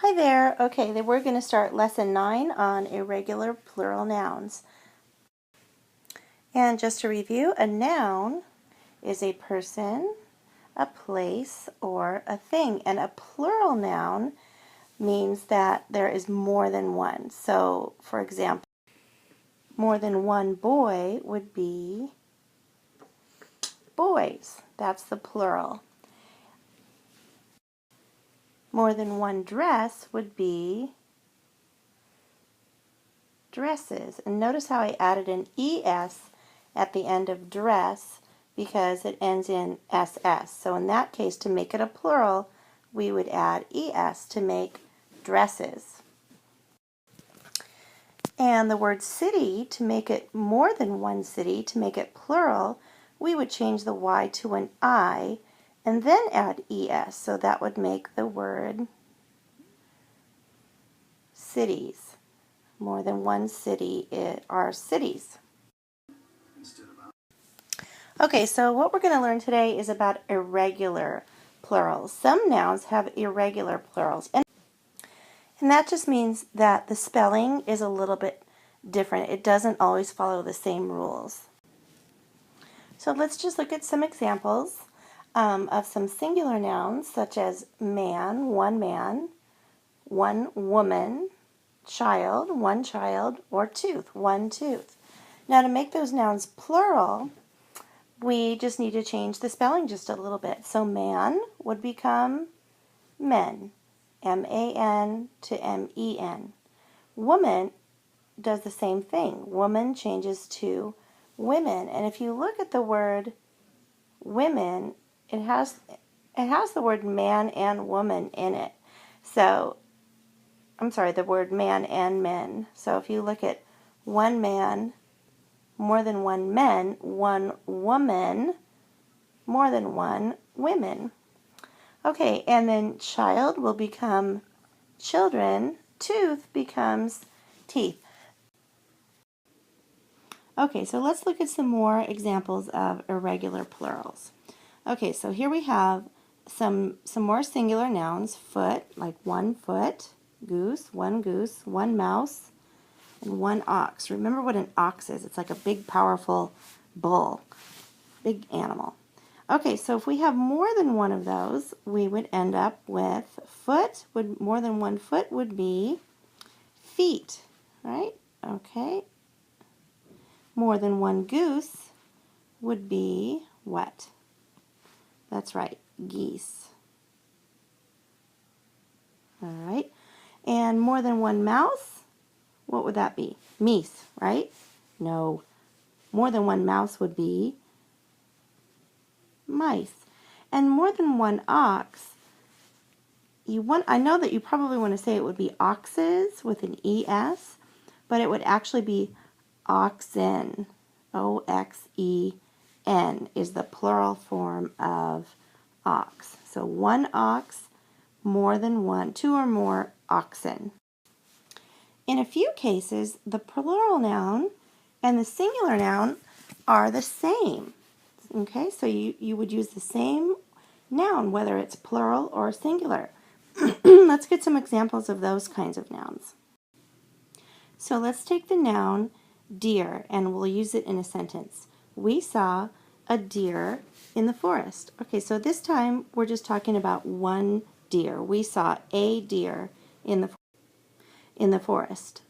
Hi there. Okay, then we're going to start lesson 9 on irregular plural nouns. And just to review, a noun is a person, a place, or a thing. And a plural noun means that there is more than one. So, for example, more than one boy would be boys. That's the plural. More than one dress would be dresses. And notice how I added an ES at the end of dress because it ends in SS. So in that case, to make it a plural, we would add ES to make dresses. And the word city, to make it more than one city, to make it plural, we would change the Y to an I and then add ES. So that would make the word cities. More than one city are cities. Okay, so what we're going to learn today is about irregular plurals. Some nouns have irregular plurals, and that just means that the spelling is a little bit different. It doesn't always follow the same rules. So let's just look at some examples of some singular nouns, such as man, one woman, child, one child, or tooth, one tooth. Now to make those nouns plural, we just need to change the spelling just a little bit. So man would become men, M-A-N to M-E-N. Woman does the same thing. Woman changes to women. And if you look at the word women, it has the word man and woman in it. So, I'm sorry, the word man and men. So if you look at one man, more than one men, one woman, more than one women. Okay, and then child will become children, tooth becomes teeth. Okay, so let's look at some more examples of irregular plurals. Okay, so here we have some more singular nouns. Foot, like one foot, goose, one mouse, and one ox. Remember what an ox is. It's like a big, powerful bull, big animal. Okay, so if we have more than one of those, we would end up with more than one foot would be feet, right? Okay. More than one goose would be what? That's right, geese. All right. And more than one mouse, what would that be? Meese, right? No. More than one mouse would be mice. And more than one ox, I know that you probably want to say it would be oxes with an ES, but it would actually be oxen. O-X-E-N is the plural form of ox. So one ox, more than one, two or more oxen. In a few cases, the plural noun and the singular noun are the same. Okay, so you would use the same noun, whether it's plural or singular. Let's get some examples of those kinds of nouns. So let's take the noun deer, and we'll use it in a sentence. We saw a deer in the forest. Okay, so this time we're just talking about one deer. We saw a deer in the forest.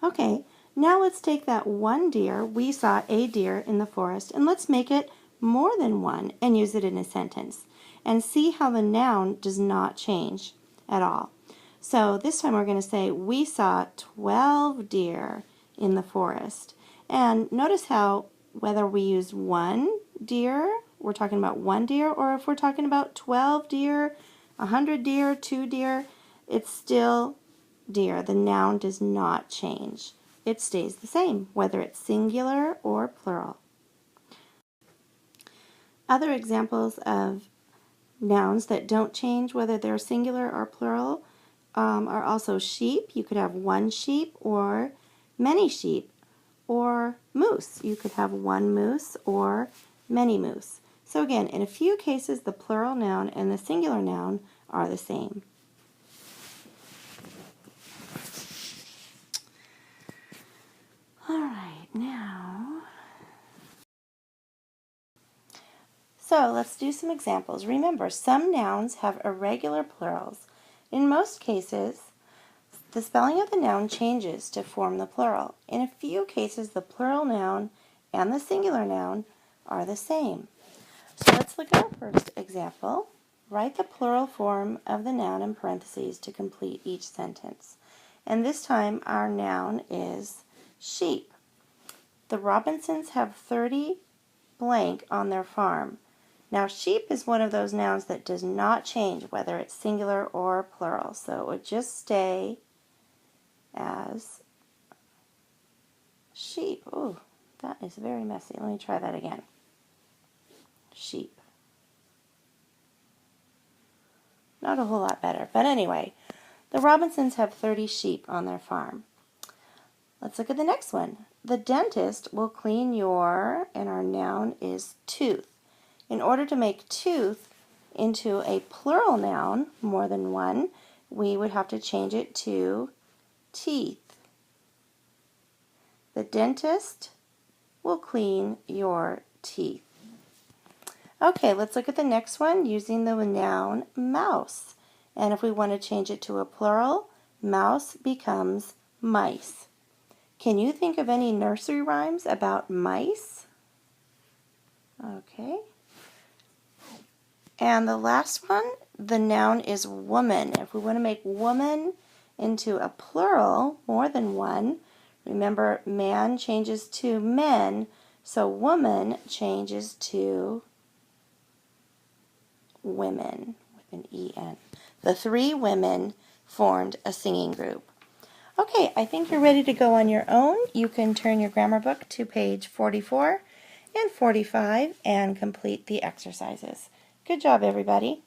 Okay, now let's take that one deer, we saw a deer in the forest, and let's make it more than one and use it in a sentence. And see how the noun does not change at all. So this time we're going to say, we saw 12 deer in the forest. And notice how whether we use one deer, we're talking about one deer, or if we're talking about 12 deer, 100 deer, 2 deer, it's still deer. The noun does not change. It stays the same, whether it's singular or plural. Other examples of nouns that don't change, whether they're singular or plural, are also sheep. You could have one sheep or many sheep, or moose. You could have one moose or many moose. So again, in a few cases, the plural noun and the singular noun are the same. All right, now, so let's do some examples. Remember, some nouns have irregular plurals. In most cases, the spelling of the noun changes to form the plural. In a few cases, the plural noun and the singular noun are the same. So let's look at our first example. Write the plural form of the noun in parentheses to complete each sentence. And this time our noun is sheep. The Robinsons have 30 blank on their farm. Now sheep is one of those nouns that does not change whether it's singular or plural. So it would just stay as sheep. Ooh, that is very messy. Let me try that again. Sheep. Not a whole lot better. But anyway, the Robinsons have 30 sheep on their farm. Let's look at the next one. The dentist will clean your, and our noun is tooth. In order to make tooth into a plural noun, more than one, we would have to change it to teeth. The dentist will clean your teeth. Okay, let's look at the next one using the noun mouse. And if we want to change it to a plural, mouse becomes mice. Can you think of any nursery rhymes about mice? Okay. And the last one, the noun is woman. If we want to make woman into a plural, more than one, remember man changes to men, so woman changes to women with an E-N. The three women formed a singing group. Okay, I think you're ready to go on your own. You can turn your grammar book to page 44 and 45 and complete the exercises. Good job, everybody.